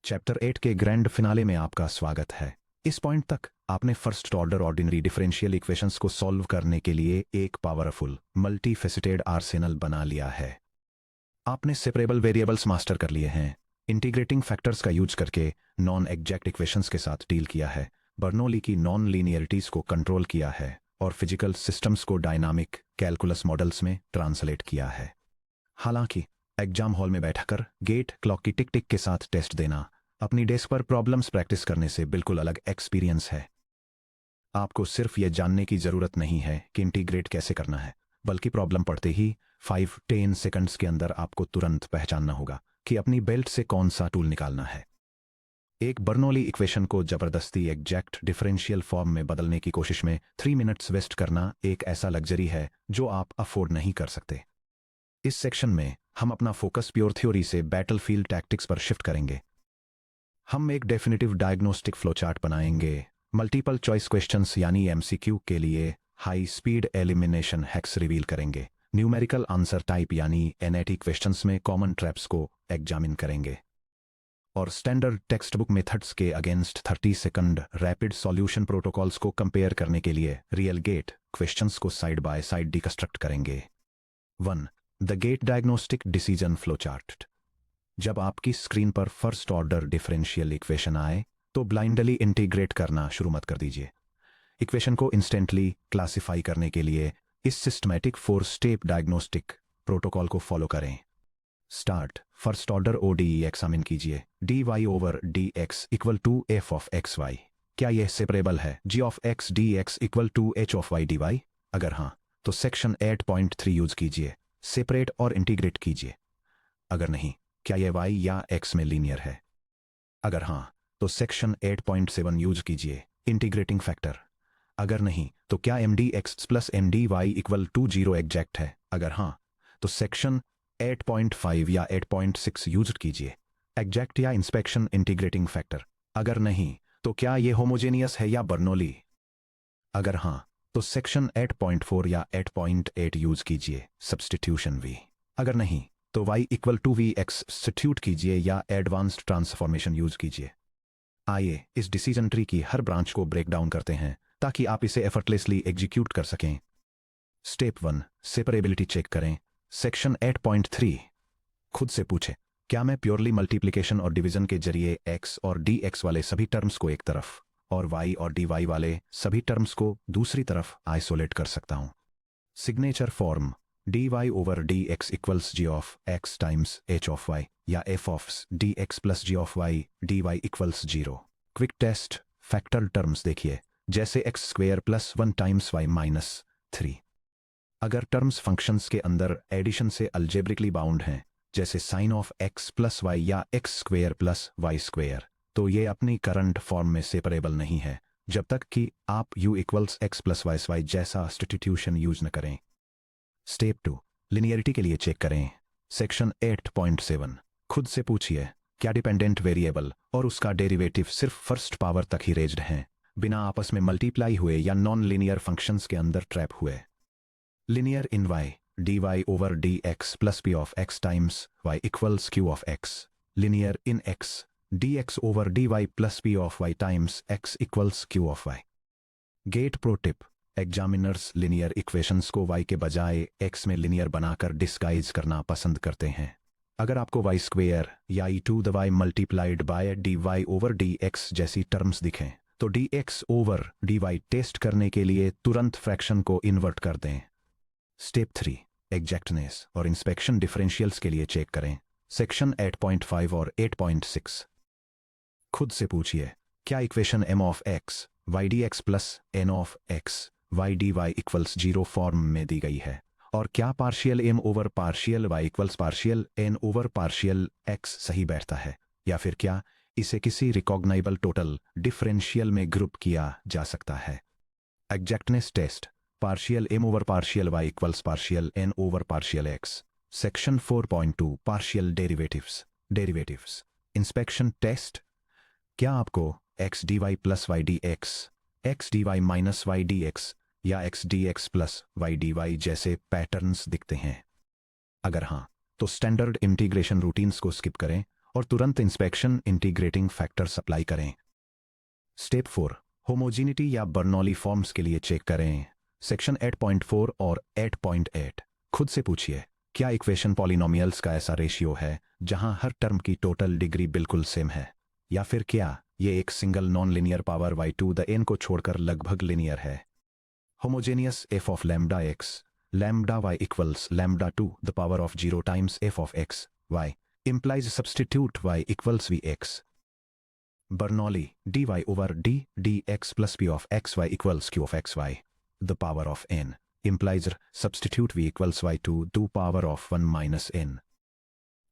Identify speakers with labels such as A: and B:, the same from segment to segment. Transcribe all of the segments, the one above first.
A: Chapter 8 के grand finale में आपका स्वागत है। इस पॉइंट तक आपने first order ordinary differential equations को सॉल्व करने के लिए एक पावरफुल मल्टी फेसेटेड आर्सेनल बना लिया है। आपने सेपरेबल वेरिएबल्स मास्टर कर लिए हैं, इंटीग्रेटिंग फैक्टर्स का यूज करके नॉन एग्जैक्ट इक्वेशंस के साथ डील किया है, बर्नौली की नॉन लीनियरिटीज को कंट्रोल किया है और फिजिकल सिस्टम्स को डायनामिक कैलकुलस मॉडल्स में ट्रांसलेट किया है। हालांकि एग्जाम हॉल में बैठकर गेट क्लॉक की टिक टिक के साथ टेस्ट देना अपनी डेस्क पर प्रॉब्लम्स प्रैक्टिस करने से बिल्कुल अलग एक्सपीरियंस है। आपको सिर्फ यह जानने की जरूरत नहीं है कि इंटीग्रेट कैसे करना है, बल्कि प्रॉब्लम पढ़ते ही 5-10 सेकंड्स के अंदर आपको तुरंत पहचानना होगा कि अपनी बेल्ट से कौन सा टूल निकालना है। एक बर्नौली इक्वेशन को जबरदस्ती एग्जैक्ट डिफरेंशियल फॉर्म में बदलने की कोशिश में 3 मिनट्स वेस्ट करना एक ऐसा लग्जरी है जो आप अफोर्ड नहीं कर सकते। इस सेक्शन में हम अपना फोकस प्योर थ्योरी से बैटलफील्ड टैक्टिक्स पर शिफ्ट करेंगे। हम एक डेफिनेटिव डायग्नोस्टिक फ्लोचार्ट बनाएंगे, मल्टीपल चॉइस क्वेश्चंस यानी एमसीक्यू के लिए high speed elimination hacks reveal करेंगे, न्यूमेरिकल आंसर टाइप यानी एनएटी क्वेश्चंस में कॉमन ट्रैप्स को एग्जामिन करेंगे और स्टैंडर्ड टेक्स्ट बुक मेथड्स के against 30 second rapid solution protocols को कंपेयर करने के लिए रियल गेट क्वेश्चंस को साइड बाय साइड डिकस्ट्रक्ट करेंगे। 1. The GATE diagnostic decision flowchart. जब आपकी स्क्रीन पर फर्स्ट ऑर्डर डिफरेंशियल इक्वेशन आए तो ब्लाइंडली इंटीग्रेट करना शुरू मत कर दीजिए। इक्वेशन को इंस्टेंटली क्लासिफाई करने के लिए इस सिस्टमैटिक 4 स्टेप डायग्नोस्टिक प्रोटोकॉल को फॉलो करें। Start first order ODE examine कीजिए। dy over dx equal to f of x y. क्या यह सेपरेबल है? g of x dx equal to h of y dy? अगर हाँ तो सेक्शन 8.3 यूज कीजिए, सेपरेट और इंटीग्रेट कीजिए। अगर नहीं, क्या यह y या x में लीनियर है? अगर हाँ तो सेक्शन 8.7 यूज कीजिए, इंटीग्रेटिंग फैक्टर। अगर नहीं तो क्या mdx plus mdy equal to 0 exact है? अगर हाँ तो सेक्शन 8.5 या 8.6 यूज कीजिए, एग्जैक्ट या इंस्पेक्शन इंटीग्रेटिंग फैक्टर। अगर नहीं तो क्या यह होमोजेनियस है या बर्नौली? अगर हाँ तो सेक्शन 8.4 या 8.8 यूज कीजिए, सब्स्टिट्यूशन v। अगर नहीं तो y equal to v x substitute कीजिए या एडवांस्ड ट्रांसफॉर्मेशन यूज कीजिए। आइए इस डिसीजन ट्री की हर ब्रांच को ब्रेक डाउन करते हैं ताकि आप इसे एफर्टलेसली एग्जीक्यूट कर सकें। स्टेप 1, सेपरेबिलिटी चेक करें। सेक्शन 8.3 खुद से पूछे, क्या मैं प्योरली मल्टीप्लिकेशन और डिवीजन के जरिए x और dx वाले सभी टर्म्स को एक तरफ और y और dy वाले सभी टर्म्स को दूसरी तरफ आइसोलेट कर सकता हूं? Signature form dy over dx equals g of x times h of y या f of dx plus g of y dy equals 0। Quick test factor terms देखिए, जैसे x square plus 1 times y minus 3। अगर terms functions के अंदर addition से algebraically bound हैं, जैसे sine of x plus y या x square plus y square, तो ये अपनी करंट फॉर्म में सेपरेबल नहीं है जब तक कि आप u equals x plus y जैसा सब्स्टिट्यूशन यूज न करें। स्टेप 2, लिनियरिटी के लिए चेक करें। सेक्शन 8.7 खुद से पूछिए, क्या डिपेंडेंट वेरिएबल और उसका डेरिवेटिव सिर्फ फर्स्ट पावर तक ही रेज्ड हैं, बिना आपस में मल्टीप्लाई हुए या नॉन लीनियर फंक्शंस के अंदर ट्रैप हुए? Linear in y dy over dx plus p of x times y equals q of x। Linear in x dx over dy plus p of y times x equals q of y। GATE pro tip, examiners linear equations को y के बजाय x में linear बनाकर disguise करना पसंद करते हैं। अगर आपको y स्क्वेयर या e to the y multiplied by dy over dx जैसी टर्म्स दिखें तो dx ओवर dy टेस्ट करने के लिए तुरंत फ्रैक्शन को इन्वर्ट कर दें। स्टेप 3, एग्जैक्टनेस और इंस्पेक्शन डिफरेंशियल्स के लिए चेक करें। सेक्शन 8.5 और 8.6 खुद से पूछिए, क्या equation m of x y dx plus n of x y dy equals 0 form में दी गई है, और क्या partial m over partial y equals partial n over partial x सही बैठता है, या फिर क्या इसे किसी रिकॉग्नाइबल टोटल डिफरेंशियल में ग्रुप किया जा सकता है? Exactness test partial m over partial y equals partial n over partial x। Section 4.2 partial derivatives inspection test, क्या आपको x dy plus y dx, x dy minus y dx या x dx plus y dy जैसे patterns दिखते हैं? अगर हाँ तो standard integration routines को स्किप करें और तुरंत इंस्पेक्शन इंटीग्रेटिंग फैक्टर्स अप्लाई करें। स्टेप 4, होमोजीनिटी या बर्नौली फॉर्म्स के लिए चेक करें। सेक्शन 8.4 और 8.8। खुद से पूछिए, क्या इक्वेशन पॉलिनोमियल्स का ऐसा रेशियो है जहां हर टर्म की टोटल डिग्री बिल्कुल सेम है, या फिर क्या ये एक single non linear power y to the n को छोड़कर लगभग लिनियर है। Homogeneous f of lambda x lambda y equals lambda to the power of 0 times f of x y implies substitute y equals vx. Bernoulli dy over d dx plus p of xy equals q of xy the power of n implies substitute v equals y to the power of 1 minus n.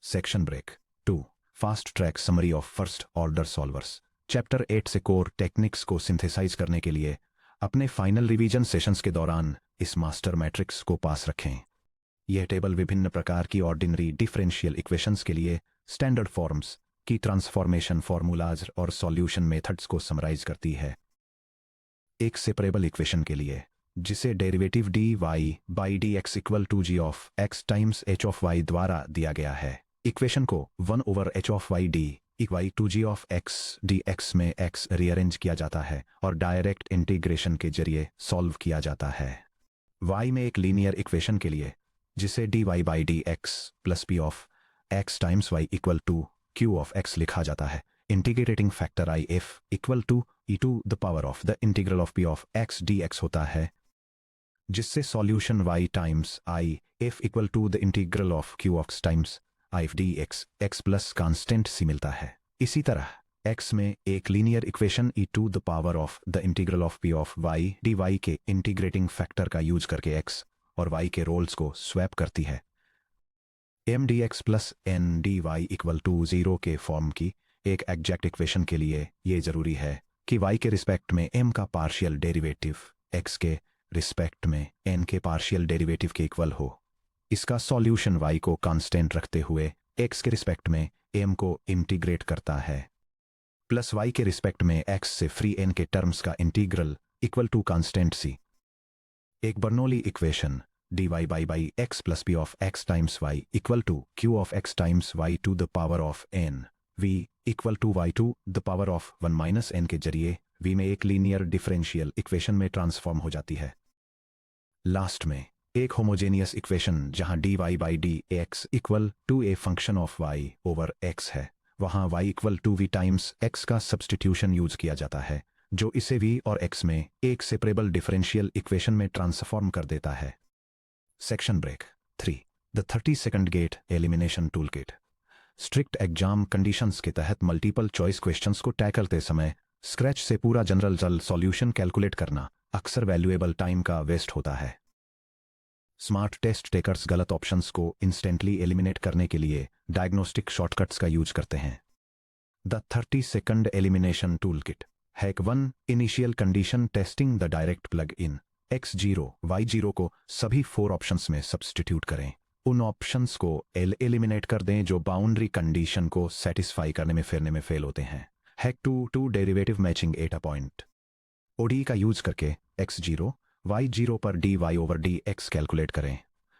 A: Section break 2. Fast track summary of first order solvers. Chapter 8 से core techniques को synthesise करने के लिए अपने final revision sessions के दौरान इस master matrix को पास रखें। यह टेबल विभिन्न प्रकार की ऑर्डिनरी डिफरेंशियल इक्वेशंस के लिए स्टैंडर्ड फॉर्म्स की ट्रांसफॉर्मेशन फॉर्मूलाज और सॉल्यूशन मेथड्स को समराइज करती है। एक सेपरेबल इक्वेशन के लिए, जिसे derivative dy by dx equal to g of x times h of y द्वारा दिया गया है, इक्वेशन को 1 over h of y d equal to g of x dx में x रीअरेंज किया जाता है और डायरेक्ट इंटीग्रेशन के जरिए सॉल्व किया जाता है। y में एक लीनियर इक्वेशन के लिए, जिसे dy by dx plus p of x times y equal to q of x लिखा जाता है, integrating factor i f equal to e to the power of the integral of p of x dx होता है, जिससे solution y times i f equal to the integral of q of times i f dx x plus constant C मिलता है। इसी तरह x में एक linear equation e to the power of the integral of p of y dy के integrating factor का use करके x और y के रोल्स को स्वैप करती है। m dx plus n dy equal to 0 के फॉर्म की एक एग्जैक्ट इक्वेशन के लिए ये जरूरी है कि y के रिस्पेक्ट में m का पार्शियल डेरिवेटिव x के रिस्पेक्ट में n के पार्शियल डेरिवेटिव के इक्वल हो। इसका सॉल्यूशन y को कांस्टेंट रखते हुए x के रिस्पेक्ट में m को इंटीग्रेट करता है, प्लस y के रिस्पेक्ट में x से फ्री n के टर्म्स का integral equal to constant c। एक Bernoulli equation dy by x plus p of x times y equal to q of x times y to the power of n v equal to y to the power of 1 minus n के जरिए v में एक linear differential equation में transform हो जाती है। Last में एक होमोजेनियस इक्वेशन जहां dy by dx equal to a function of y over x है, वहां y equal to v times x का सब्स्टिट्यूशन यूज किया जाता है, जो इसे v और x में एक सेपरेबल डिफरेंशियल इक्वेशन में ट्रांसफॉर्म कर देता है। Section break 3. The 30-second GATE elimination tool kit. Strict exam conditions के तहत मल्टीपल चॉइस क्वेश्चंस को टैकल करते समय स्क्रैच से पूरा जनरल सॉल्यूशन कैलकुलेट करना अक्सर वैल्यूएबल टाइम का वेस्ट होता है। स्मार्ट टेस्ट टेकर्स गलत ऑप्शंस को इंस्टेंटली एलिमिनेट करने के लिए डायग्नोस्टिक शॉर्टकट्स का यूज करते हैं। The 30-second elimination tool kit. Hack 1. Initial condition testing the direct plug in. x0 y0 को सभी 4 ऑप्शंस में सब्स्टिट्यूट करें। उन ऑप्शंस को एलिमिनेट कर दें जो बाउंड्री कंडीशन को सेटिस्फाई करने में फेल होते हैं। हैक 2. डेरिवेटिव मैचिंग एटा पॉइंट। ODE का यूज करके x0 y0 पर dy ओवर dx कैलकुलेट करें,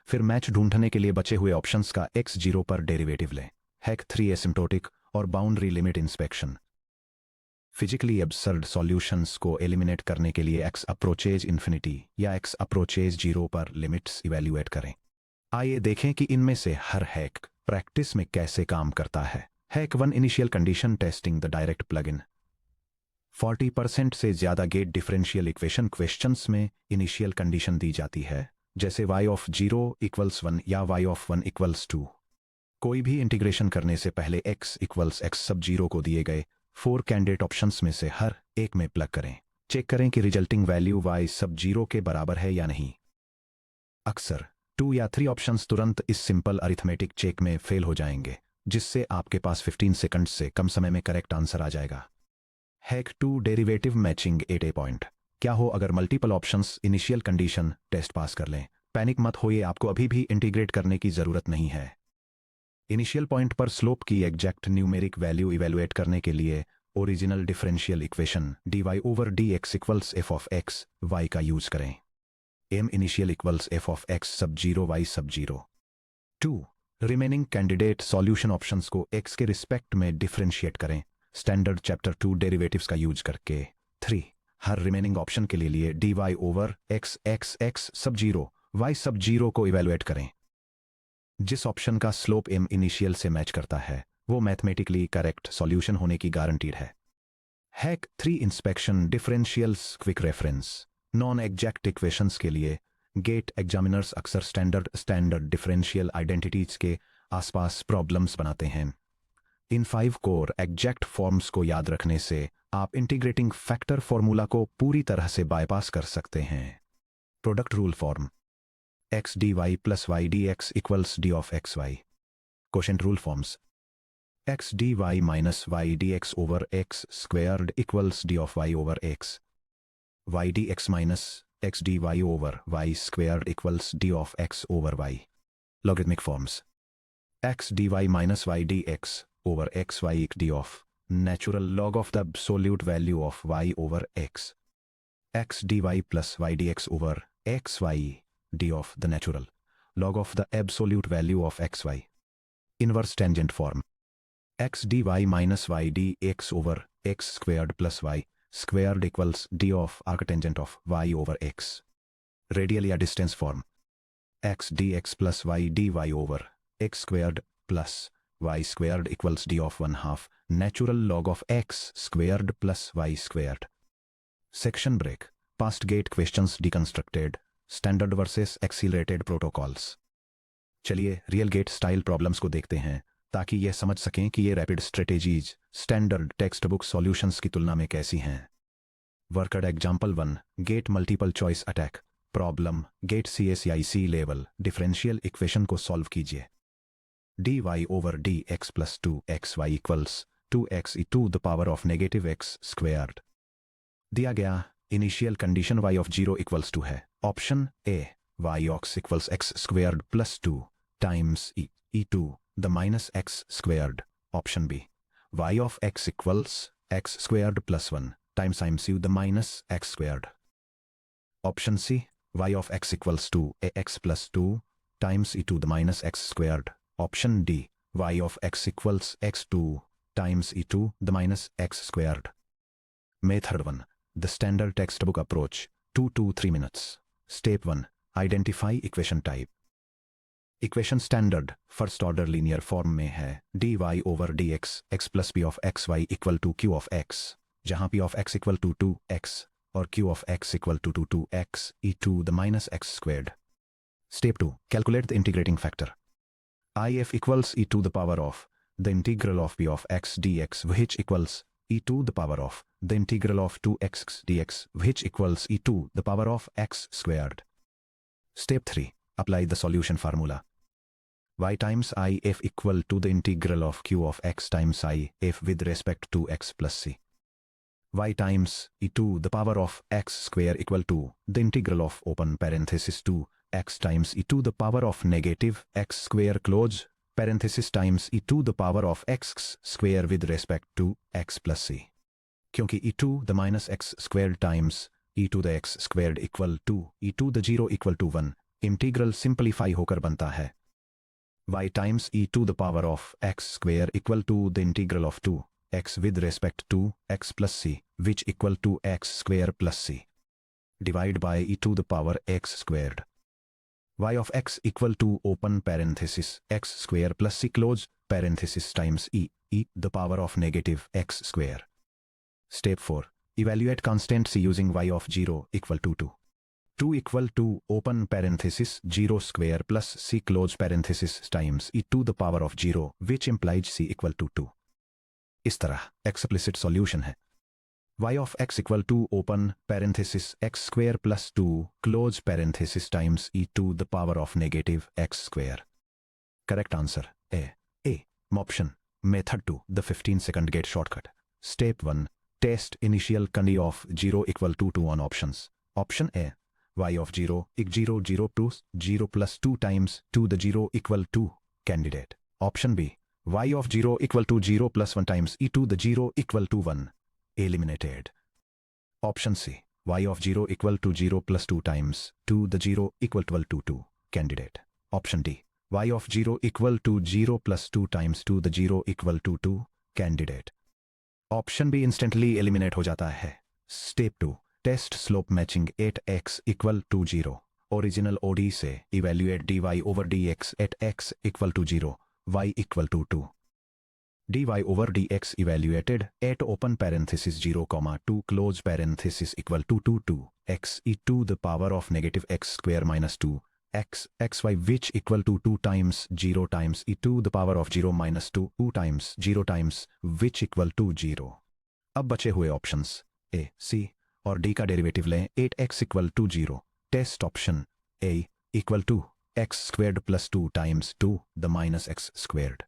A: फिर मैच ढूंढने के लिए बचे हुए ऑप्शंस का x0 पर डेरिवेटिव लें। हैक 3. एसिम्प्टोटिक और boundary limit inspection. Physically absurd solutions को एलिमिनेट करने के लिए x अप्रोचेज इन्फिनिटी या x अप्रोचेज 0 पर लिमिट्स इवैल्यूएट करें। आइए देखें कि इनमें से हर हैक प्रैक्टिस में कैसे काम करता है। Hack 1. Initial condition testing the direct plug in. 40% से ज्यादा गेट डिफरेंशियल इक्वेशन क्वेश्चंस में इनिशियल कंडीशन दी जाती है, जैसे y ऑफ 0 इक्वल्स 1 या y ऑफ 1 इक्वल्स 2। कोई भी इंटीग्रेशन करने से पहले x इक्वल्स x सब 0 को दिए गए 4 कैंडिडेट ऑप्शंस में से हर एक में प्लग करें। चेक करें कि रिजल्टिंग वैल्यू y सब 0 के बराबर है या नहीं। अक्सर 2 या 3 ऑप्शंस तुरंत इस सिंपल अरिथमेटिक चेक में फेल हो जाएंगे, जिससे आपके पास 15 सेकंड से कम समय में करेक्ट आंसर आ जाएगा। Hack 2. Derivative matching at a point. क्या हो अगर multiple options initial condition test pass कर लें? पैनिक मत होइए, आपको अभी भी इंटीग्रेट करने की जरूरत नहीं है। इनिशियल पॉइंट पर स्लोप की एग्जैक्ट न्यूमेरिक वैल्यू इवैल्यूएट करने के लिए original differential equation dy over dx equals f of x y का यूज करें। m initial equals f of x सब 0 y सब 0। 2. रिमेनिंग कैंडिडेट सॉल्यूशन ऑप्शंस को x के रिस्पेक्ट में डिफरेंशिएट करें स्टैंडर्ड चैप्टर 2 डेरिवेटिव्स का यूज करके। 3. हर रिमेनिंग ऑप्शन के लिए dy ओवर x x सब जीरो y सब जीरो को इवेलुएट करें। जिस ऑप्शन का स्लोप m इनिशियल से मैच करता है वो मैथमेटिकली करेक्ट सॉल्यूशन होने की गारंटीड है। Hack 3 inspection differentials quick reference. Non exact equations के लिए गेट एग्जामिनर्स अक्सर स्टैंडर्ड डिफरेंशियल आइडेंटिटीज के आसपास प्रॉब्लम्स बनाते हैं। इन 5 कोर एग्जैक्ट फॉर्म्स को याद रखने से आप इंटीग्रेटिंग फैक्टर फॉर्मूला को पूरी तरह से बाईपास कर सकते हैं। Product rule form x dy plus y dx equals d of xy. Quotient rule forms x dy minus y dx over x squared equals d of y over x. Y dx minus x dy over y squared equals d of x over y. Logarithmic forms x dy minus y dx over xy equals d of natural log of the absolute value of y over x. X dy plus y dx over xy d of the natural log of the absolute value of xy. Inverse tangent form x dy minus y dx over x squared plus y squared equals d of arctangent of y over x. Radially distance form x dx plus y dy over x squared plus y squared equals d of 1/2 natural log of x squared plus y squared. Section break. Past gate questions deconstructed. Standard versus accelerated protocols. चलिए real GATE style problems को देखते हैं ताकि यह समझ सकें कि ये rapid strategies standard text book solutions की तुलना में कैसी हैं। Worked example 1 GATE multiple choice attack problem GATE CSIC level differential equation को सॉल्व कीजिए। dy over dx plus 2xy equals 2x to the power of negative x squared. दिया गया initial condition y of 0 equals 2 है। Option A y of x equals x squared plus 2 times e to the minus x squared. Option B y of x equals x squared plus 1 times u the minus x squared. Option C y of x equals 2 ax plus 2 times e to the minus x squared. Option D y of x equals x2 times e to the minus x squared. Method 1 The standard textbook approach 2 to 3 minutes. Step 1 Identify equation type. Equation standard first order linear form में है dy over dx x plus p of xy equal to q of x, जहाँ p of x equal to 2x और q of x equal to 2x e to the minus x squared. Step 2 Calculate the integrating factor. if equals e to the power of the integral of p of x dx which equals e to the power of the integral of 2x dx which equals e to the power of x squared. Step 3 Apply the solution formula. y times I f equal to the integral of q of x times I f with respect to x plus c. y times e to the power of x square equal to the integral of open parenthesis 2 x times e to the power of negative x square close parenthesis times e to the power of x square with respect to x plus c. क्योंकि e to the minus x squared times e to the x squared equal to e to the 0 equal to 1 integral simplify होकर बनता है y times e to the power of x square equal to the integral of 2 x with respect to x plus c which equal to x square plus c divide by e to the power x squared. y of x equal to open parenthesis x square plus c close parenthesis times e the power of negative x square. Step 4 Evaluate constant c using y of 0 equal to 2. 2 equal to open parenthesis 0 square plus c close parenthesis times e to the power of 0 which implies c equal to 2. इस तरह explicit solution है y of x equal to open parenthesis x square plus 2 close parenthesis times e to the power of negative x square. Correct answer A. Option Method 2 The 15-second gate shortcut. Step 1 Test initial condition of 0 equal to 2 on options. Option A y of 0 0 0 to 0 plus 2 times 2 the 0 equal to candidate. Option B y of 0 equal to 0 plus 1 times e to the 0 equal to 1 eliminated. Option C y of 0 equal to 0 plus 2 times 2 the 0 equal to 2 candidate. Option D y of 0 equal to 0 plus 2 times 2 the 0 equal to 2 candidate. Option B instantly eliminate हो जाता है। Step 2 test slope matching 8x equal to 0 original ODE से evaluate dy over dx at x equal to 0 y equal to 2 dy over dx evaluated at open parenthesis 0, 2 close parenthesis equal to 2 x e to the power of negative x square minus 2 x xy which equal to 2 times 0 times e to the power of 0 minus 2 times 0 times which equal to 0। अब बचे हुए options a c और d का derivative लें। 8x equal to 0 test option a equal to x squared plus 2 times 2 the minus x squared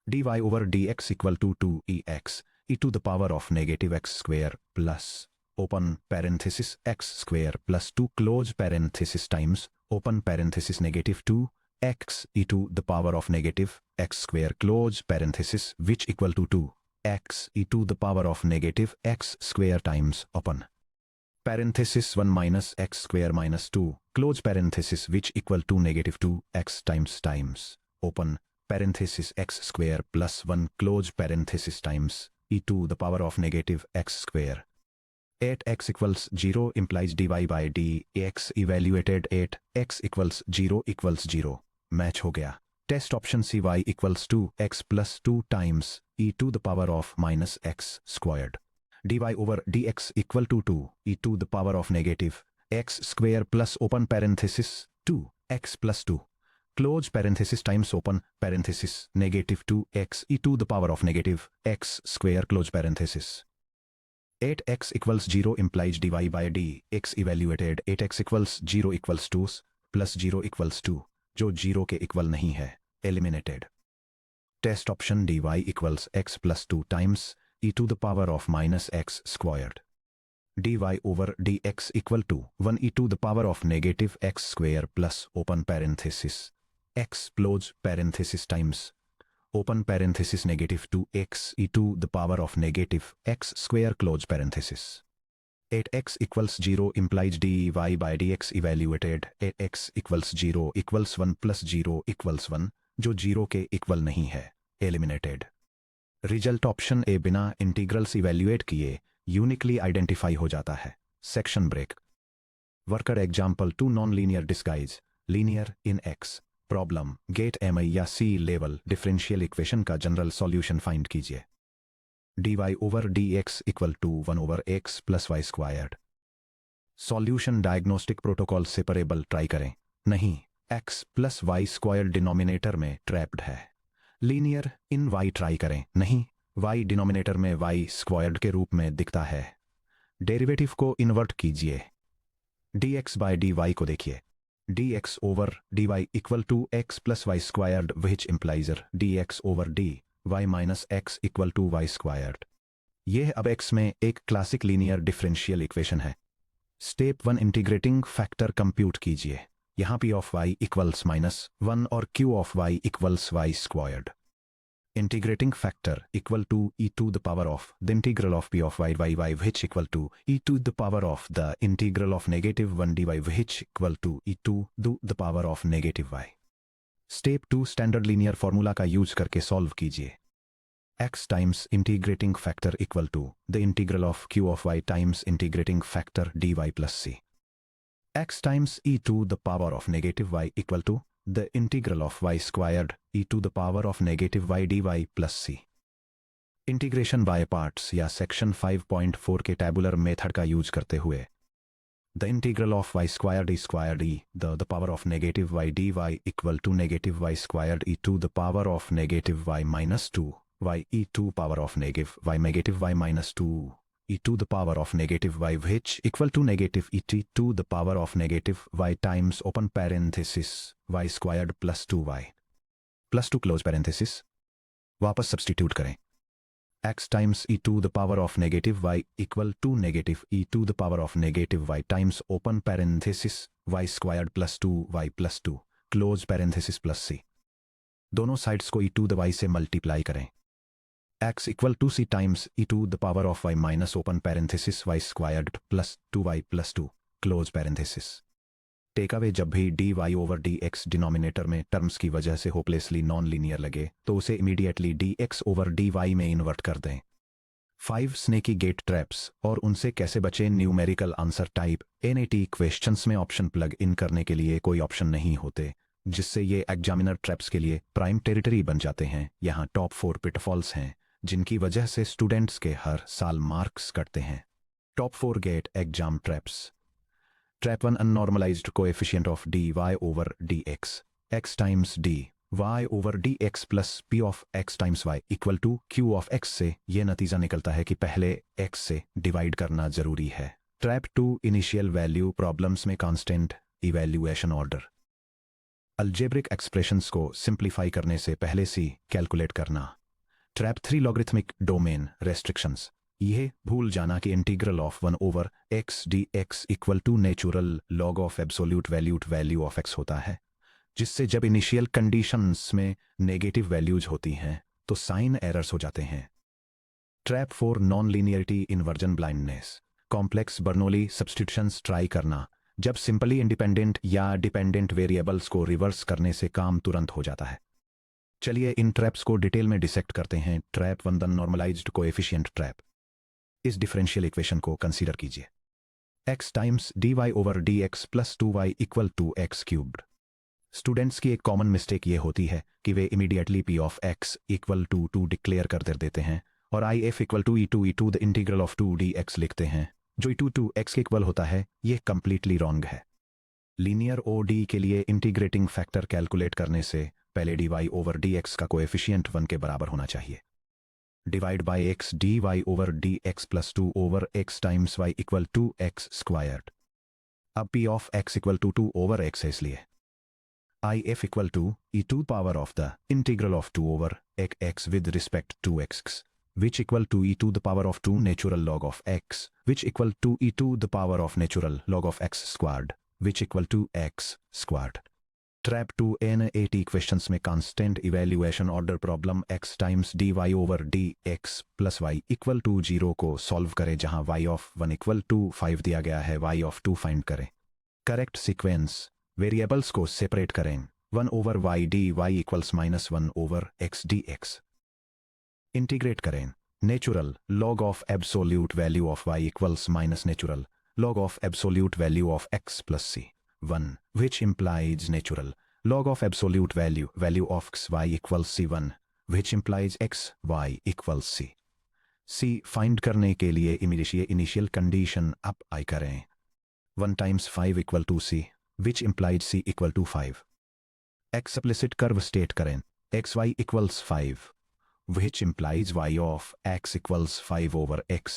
A: dy over dx equal to 2ex e to the power of negative x square plus open parenthesis x square plus 2 close parenthesis times open parenthesis negative 2 x e to the power of negative x square close parenthesis which equal to 2 x e to the power of negative x square times open parenthesis 1 minus x square minus 2 close parenthesis which equal to negative 2 x times open parenthesis x square plus 1 close parenthesis times e to the power of negative x square। 8x equals 0 implies dy by dx evaluated 8x equals 0 match हो गया। Test option cy equals 2x plus 2 times e to the power of minus x squared dy over dx equal to 2 e to the power of negative x square plus open parenthesis 2x plus 2 close parenthesis times open parenthesis negative 2x e to the power of negative x square close parenthesis। 8x equals 0 implies dy by dx evaluated 8x equals 0 equals 2 plus 0 equals 2 जो 0 के equal नहीं है eliminated। Test option dy equals x plus 2 times e to the power of minus x squared dy over dx equal to 1 e to the power of negative x square plus open parenthesis x close parenthesis times open parenthesis negative 2x e to the power of negative x square close parenthesis। 8x equals 0 implies dy by dx evaluated 8x equals 0 equals 1 plus 0 equals 1 जो 0 के equal नहीं है eliminated। Result option A बिना integrals evaluate किए uniquely identify हो जाता है। Section break. Worker example 2 non linear disguise linear in x problem GATE mi या c लेवल डिफरेंशियल इक्वेशन का जनरल सॉल्यूशन फाइंड कीजिए। dy over dx equal to 1 over x plus y squared. Solution diagnostic protocol separable try करें। नहीं, x plus y squared denominator में trapped है। Linear in y try करें। नहीं, y denominator में y squared के रूप में दिखता है। डेरिवेटिव को इन्वर्ट कीजिए। dx बाय dy को देखिए। dx over dy equal to x plus y squared which implies dx over dy minus x equal to y squared। यह अब x में एक क्लासिक लीनियर डिफरेंशियल इक्वेशन है। स्टेप 1 इंटीग्रेटिंग फैक्टर कंप्यूट कीजिए। यहाँ p of y equals -1 और q of y equals y squared. Integrating factor equal to e to the power of the integral of p of y which equal to e to the power of the integral of negative 1 dy which equal to e to the power of negative y। Step 2 standard linear formula का use करके solve कीजिए। x times integrating factor equal to the integral of q of y times integrating factor dy plus c। x times e to the power of negative y equal to the integral of y squared e to the power of negative y dy plus c। Integration by parts या section 5.4 के tabular method का use करते हुए the integral of y squared e the power of negative y dy equal to negative y squared e to the power of negative y minus 2 y e to power of negative y minus 2 e to the power of negative y which equal to negative e to the power of negative y times open parenthesis y squared plus 2y plus 2 close parenthesis। वापस substitute करें। x times e to the power of negative y equal to negative e to the power of negative y times open parenthesis y squared plus 2y plus 2 close parenthesis plus c। दोनों sides को e to the y से multiply करें। x equal to c times e to the power of y minus open parenthesis y squared plus 2y plus 2 close parenthesis। Take away, जब भी dy over dx denominator में terms की वजह से hopelessly non linear लगे तो उसे immediately dx over dy में इन्वर्ट कर दें। 5 स्नेकी गेट ट्रैप्स और उनसे कैसे बचें। Numerical answer type NAT questions में ऑप्शन प्लग इन करने के लिए कोई ऑप्शन नहीं होते, जिससे ये एग्जामिनर ट्रैप्स के लिए प्राइम टेरिटरी बन जाते हैं। यहाँ टॉप 4 पिटफॉल्स हैं जिनकी वजह से स्टूडेंट्स के हर साल मार्क्स कटते हैं। Top 4 GATE exam traps. Trap 1, unnormalised coefficient of dy over dx, x times dy over dx plus p of x times y equal to q of x से ये नतीजा निकलता है कि पहले x से डिवाइड करना जरूरी है। ट्रैप 2, इनिशियल वैल्यू प्रॉब्लम्स में constant evaluation order. Algebraic expressions को सिंप्लीफाई करने से पहले c कैलकुलेट करना। Trap 3, logarithmic domain restrictions. यह भूल जाना कि integral of 1 over x dx equal to natural log of absolute value of x होता है, जिससे जब इनिशियल कंडीशंस में नेगेटिव वैल्यूज होती हैं तो साइन एरर्स हो जाते हैं। Trap 4, non linearity inversion blindness. Complex Bernoulli substitutions try करना। जब सिंपली इंडिपेंडेंट या डिपेंडेंट वेरिएबल्स को रिवर्स करने से काम तुरंत हो जाता है। चलिए इन ट्रैप्स को डिटेल में डिसेक्ट करते हैं। Trap 1, the normalised coefficient trap. इस डिफरेंशियल इक्वेशन को कंसीडर कीजिए। x times dy over dx plus 2y equal to x cubed. Students की एक कॉमन मिस्टेक ये होती है कि वे immediately p of x equal to 2 declare कर देते हैं और if equal to e2 the integral of 2 dx लिखते हैं, जो e2 to x के इक्वल होता है। ये कंप्लीटली रॉन्ग है। लीनियर OD के लिए इंटीग्रेटिंग फैक्टर कैलकुलेट करने से पहले dy ओवर dx का कोएफिशिएंट 1 के बराबर होना चाहिए। Divide by x dy over dx plus 2 over x times y equal to x squared. अब p of x equal to 2 over x है, इसलिए if equal to e2 power of the integral of 2 over x with respect to x which equal to e to the power of 2 natural log of x which equal to e to the power of natural log of x squared which equal to x squared. Trap 2, NAT questions में constant evaluation order problem x times dy over dx plus y equal to 0 को solve करें, जहां y of 1 equal to 5 दिया गया है, y of 2 find करें। Correct sequence, variables को separate करें। 1 over y dy equals minus 1 over x dx। Integrate करें। Natural log of absolute value of y equals minus natural log of absolute value of x plus c 1 which implies natural log of absolute value of y equals c1 which implies x y equals c find करने के लिए initial condition apply करें। 1 times 5 equal to c which implies c equal to 5। Explicit curve state करें। xy equals 5 which implies y of x equals 5 over x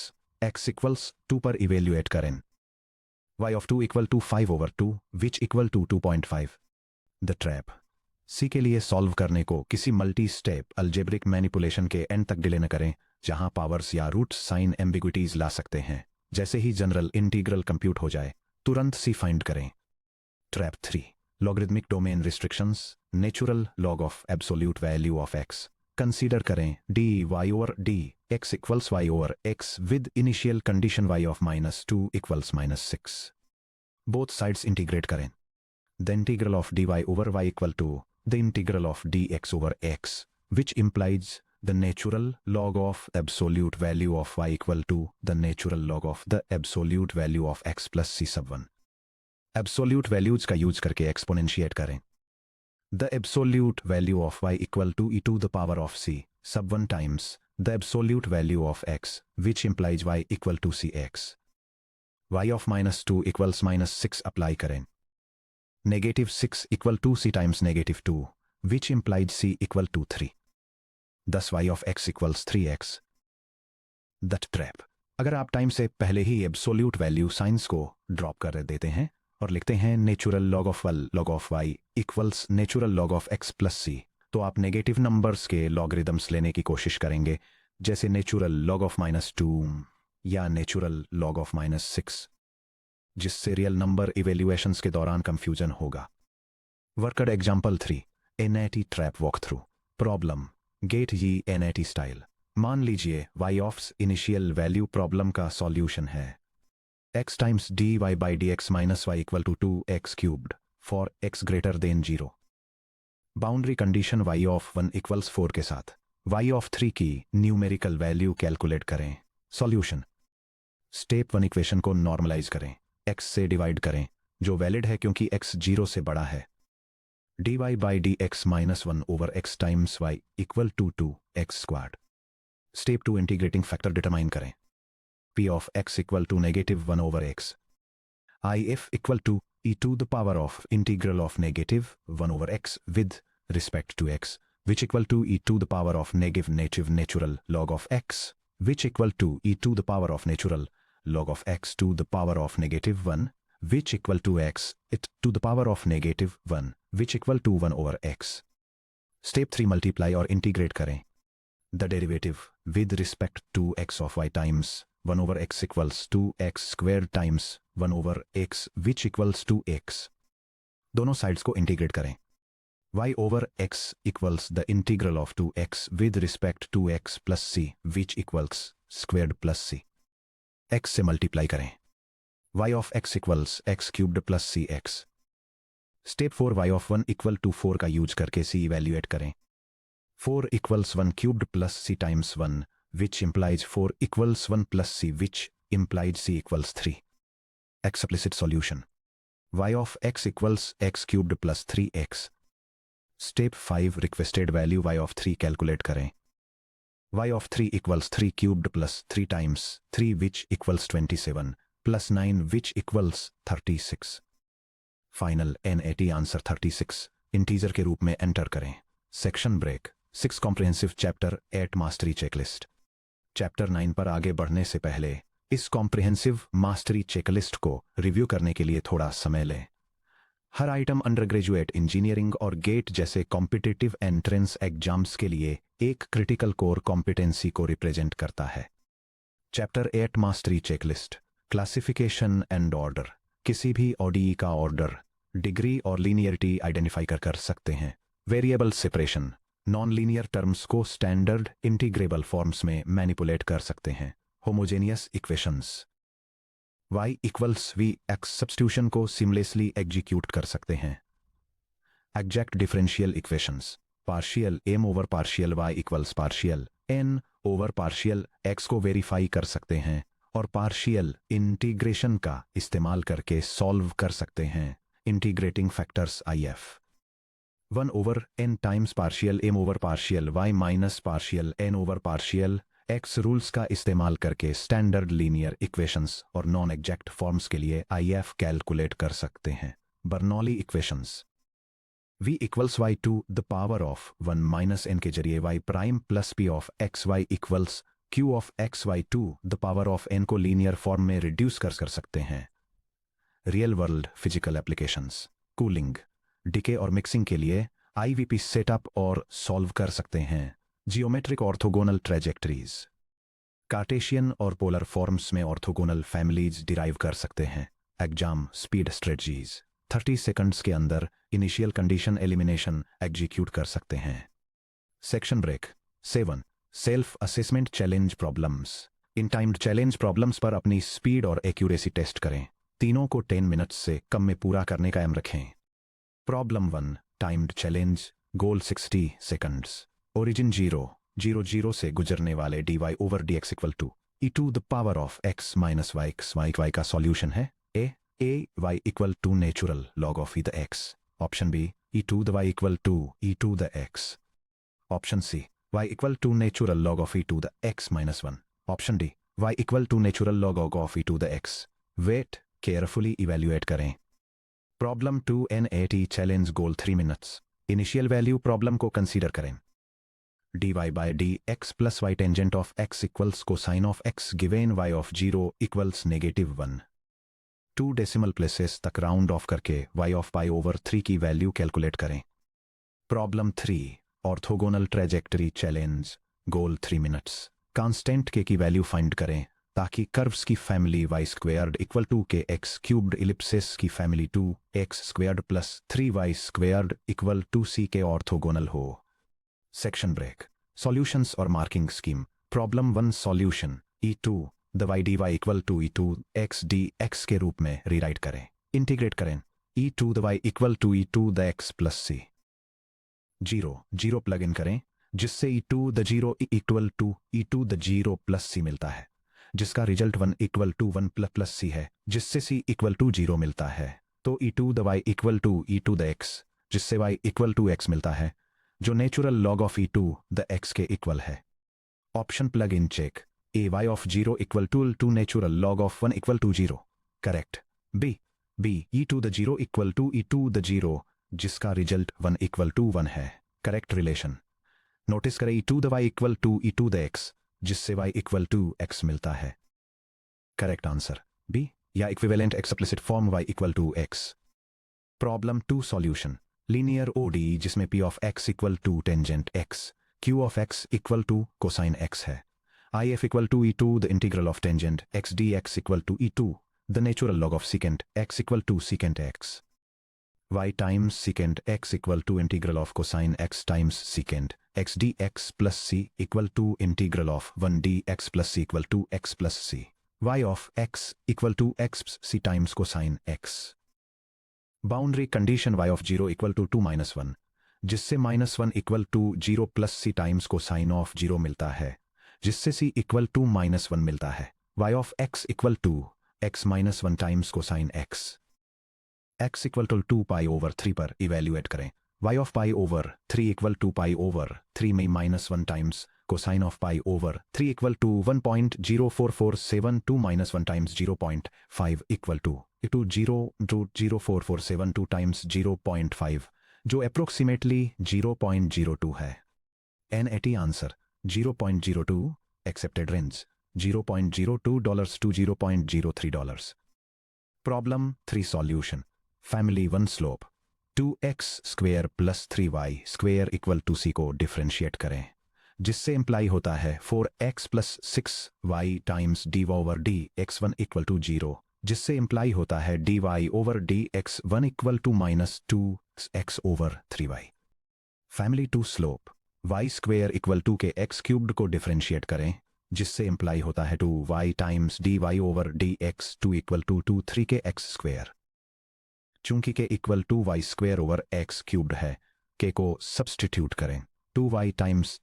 A: equals 2 पर evaluate करें। y of 2 equal to 5 over 2 which equal to 2.5। The trap c के लिए solve करने को किसी multi step algebraic manipulation के and तक डिले न करें, जहां पावर्स या रूट्स साइन एम्बिग्विटीज ला सकते हैं। जैसे ही जनरल इंटीग्रल कंप्यूट हो जाए तुरंत c फाइंड करें। Trap 3, logarithmic domain restrictions. Natural log of absolute value of x consider करें। dy over d x equals y over x with initial condition y of -2 equals -6। Both sides integrate करें। The integral of dy over y equal to the integral of dx over x which implies the natural log of absolute value of y equal to the natural log of the absolute value of x plus c सब 1। Absolute values का use करके एक्सपोनेंशिएट करें। The absolute value of y equal to e to the power of c sub 1 times the absolute value of x, which implies y equal to cx। y of -2 equals -6 apply करें। -6 equal to c times -2 which implies c equal to 3। Thus y of x equals 3x। That trap। अगर आप time से पहले ही absolute value science को drop कर देते हैं और लिखते हैं natural log of y equals natural log of x plus c, तो आप नेगेटिव नंबर्स के लॉगरिदम्स लेने की कोशिश करेंगे, जैसे नेचुरल लॉग ऑफ -2 या नेचुरल लॉग ऑफ -6, जिससे रियल नंबर इवेल्युएशंस के दौरान कंफ्यूजन होगा। Worked example 3, NAT trap walk through problem. GATE ये NAT स्टाइल। मान लीजिए y of initial value problem का सॉल्यूशन है। x times dy by dx minus y equal to 2x cubed for x greater than 0. Boundary condition y of 1 equals 4 के साथ y of 3 की numerical value calculate करें। Solution. Step 1 equation को normalise करें, x से divide करें जो valid है क्योंकि x 0 से बड़ा है। dy by dx minus 1 over x times y equal to 2x squared. Step 2 integrating factor determine करें। p of x equal to negative 1 over x. if equal to e to the power of integral of negative 1 over x with respect to x, which equal to e to the power of negative natural log of x, which equal to e to the power of natural log of x to the power of negative 1, which equal to x it to the power of negative 1, which equal to 1 over x. Step 3 multiply और integrate करें। The derivative with respect to x of y times 1 over x equals 2x squared times 1 over x which equals to x. दोनों sides को integrate करें। y over x equals the integral of 2x with respect to x plus c which equals squared plus c. x से multiply करें। y of x equals x cubed plus cx. Step 4 y of 1 equal to 4 का use करके c evaluate करें। 4 equals 1 cubed plus c times 1 which implies 4 equals 1 plus c which implies c equals 3. Explicit solution. y of x equals x cubed plus 3x. Step 5 requested value y of 3 calculate करें। y of 3 equals 3 cubed plus 3 times 3 which equals 27 plus 9 which equals 36. Final NAT answer 36 integer के रूप में enter करें। Section break. 6 comprehensive chapter 8 mastery checklist. Chapter 9 पर आगे बढ़ने से पहले इस कॉम्प्रिहेंसिव मास्टरी चेकलिस्ट को रिव्यू करने के लिए थोड़ा समय लें। हर आइटम अंडर ग्रेजुएट इंजीनियरिंग और गेट जैसे कॉम्पिटिटिव एंट्रेंस एग्जाम्स के लिए एक क्रिटिकल कोर कॉम्पिटेंसी को रिप्रेजेंट करता है। Chapter 8 mastery checklist. Classification and order. किसी भी ODE का ऑर्डर, डिग्री और लीनियरिटी आइडेंटिफाई कर सकते हैं। Variable separation. Non linear terms को स्टैंडर्ड इंटीग्रेबल फॉर्म्स में मैनिपुलेट कर सकते हैं। Homogeneous equations. y equals v x substitution को सीमलेसली एग्जीक्यूट कर सकते हैं। Exact differential equations. Partial m over partial y equals partial n over partial x को वेरीफाई कर सकते हैं और पार्शियल इंटीग्रेशन का इस्तेमाल करके सॉल्व कर सकते हैं। Integrating factors if 1 over n times partial m over partial y minus partial n over partial x rules का इस्तेमाल करके स्टैंडर्ड लीनियर इक्वेशंस और नॉन एग्जैक्ट फॉर्म्स के लिए IF कैलकुलेट कर सकते हैं। Bernoulli equations. v equals y to the power of 1 minus n के जरिए y prime plus p of x y equals q of x y to the power of n को linear form में reduce कर सकते हैं। Real world physical applications. Cooling, decay और mixing के लिए IVP सेटअप और सॉल्व कर सकते हैं। Geometric orthogonal trajectories. कार्टेशियन और पोलर फॉर्म्स में ऑर्थोगोनल फैमिलीज डिराइव कर सकते हैं। Exam speed strategies. 30 सेकंड्स के अंदर इनिशियल कंडीशन एलिमिनेशन एग्जीक्यूट कर सकते हैं। Section break. 7 self assessment challenge problems. इन टाइम्ड चैलेंज प्रॉब्लम्स पर अपनी स्पीड और एक्यूरेसी टेस्ट करें। तीनों को 10 मिनट्स से कम में पूरा करने का एम रखें। Problem 1 timed challenge. Goal 60 seconds. Origin 0 से गुजरने वाले dy over dx equal to e to the power of x minus y का सॉल्यूशन है a y equal to natural log of e the x। Option B e to the y equal to e to the x। Option C y equal to natural log of e to the x minus 1। Option D y equal to natural log of e to the x। Wait carefully evaluate करें। Problem 2 NAT challenge goal 3 minutes. Initial value problem को consider करें। dy by dx plus y tangent of x equals cosine of x given y of 0 equals -1। 2 decimal places तक round off करके y of pi over 3 की value calculate करें। Problem 3 orthogonal trajectory challenge goal 3 minutes. Constant k की value find करें ताकि curves की family y squared equal to k x cubed ellipses की family 2x squared plus 3y squared equal to c के orthogonal हो। Section break. Solutions और marking scheme. Problem 1 solution e to the Y D Y equal to E to X D X के रूप में rewrite करें। Integrate करें E to the Y equal to E to the X plus C. Zero plug in करें जिससे E to the zero equal to E to the zero plus C मिलता है, जिसका result 1 equal to 1 plus C है, जिससे C equal to 0 मिलता है। तो E to the Y equal to E to the X, जिससे वाई इक्वल टू एक्स मिलता है, जो natural log of E to the X के इक्वल है। Option plug in check A Y of 0 equal to natural log of 1 equal to 0 correct. B E to the zero equal to E to the zero, जिसका result 1 equal to 1 है, correct relation. Notice करें E to the Y equal to E to the X, जिससे Y equal to X मिलता है। Correct answer B या equivalent explicit form Y equal to X. Problem 2 solution linear ODE जिसमें P of X equal to tangent X, Q of X equal to cosine X है। I F equal to E to the integral of tangent X D X equal to E to the natural log of secant X equal to secant X. y times secant x equal to integral of cosine x times secant x dx plus c equal to integral of 1 dx plus c equal to x plus c. y of x equal to x c times cosine x. Boundary condition y of 0 equal to 2 minus 1, जिससे -1 equal to 0 plus c times cosine of 0 मिलता है, जिससे c equal to -1 मिलता है। y of x equal to x minus 1 times cosine x. x equal to 2 pi over 3 पर evaluate करें। y of pi over 3 equal to pi over 3 में -1 times cosine of pi over 3 equal to 1.04472 -1 times 0.5 equal to 0.04472 times 0.5, जो approximately 0.02 है। NAT answer 0.02, accepted range $0.02 to $0.03। Problem 3 solution family 1 slope 2x square plus 3y square equal to c को differentiate करें, जिससे imply होता है 4x plus 6y times dy over dx1 equal to 0, जिससे imply होता है dy over dx1 equal to -2x over 3y। Family 2 slope y square equal to k x cubed को differentiate करें, जिससे इंप्लाई होता है 2y times dy over dx2 equal to 3 k x square. चूंकि k equal to y square over x cubed है, k को substitute करें 2y times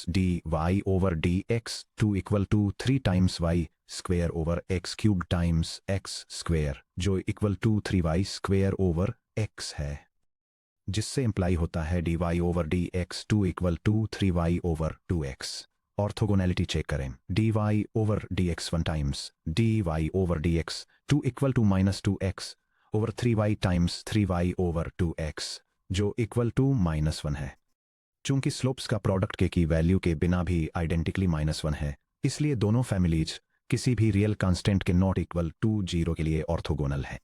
A: dy over dx2 equal to 3 times y square over x cube times x square, जो equal to 3y square over x है, जिससे imply होता है dy over dx2 equal to 3y over 2x। Orthogonality check करें dy over dx1 times dy over dx2 equal to -2x over 3y times 3y over 2x, जो equal to -1 है। चूंकि slopes का product के की value के बिना भी आइडेंटिकली -1 है, इसलिए दोनों फैमिलीज किसी भी real constant k not equal to 0 के लिए ऑर्थोगोनल है।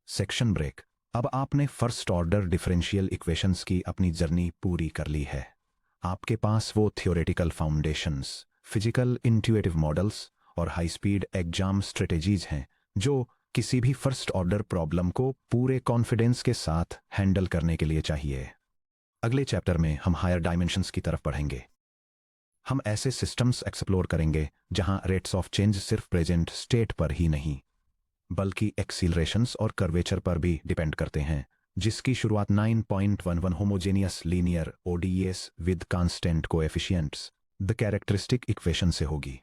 A: Section break. अब आपने फर्स्ट ऑर्डर डिफरेंशियल इक्वेशंस की अपनी जर्नी पूरी कर ली है। आपके पास वो theoretical foundations, physical intuitive models और हाई स्पीड एग्जाम स्ट्रेटेजीज हैं जो किसी भी फर्स्ट ऑर्डर प्रॉब्लम को पूरे कॉन्फिडेंस के साथ हैंडल करने के लिए चाहिए। अगले चैप्टर में हम हायर डायमेंशंस की तरफ बढ़ेंगे। हम ऐसे सिस्टम्स एक्सप्लोर करेंगे जहां रेट्स ऑफ चेंज सिर्फ प्रेजेंट स्टेट पर ही नहीं, बल्कि एक्सीलरेशंस और कर्वेचर पर भी डिपेंड करते हैं, जिसकी शुरुआत 9.11 homogeneous linear ODEs with constant coefficients the characteristic equation से होगी।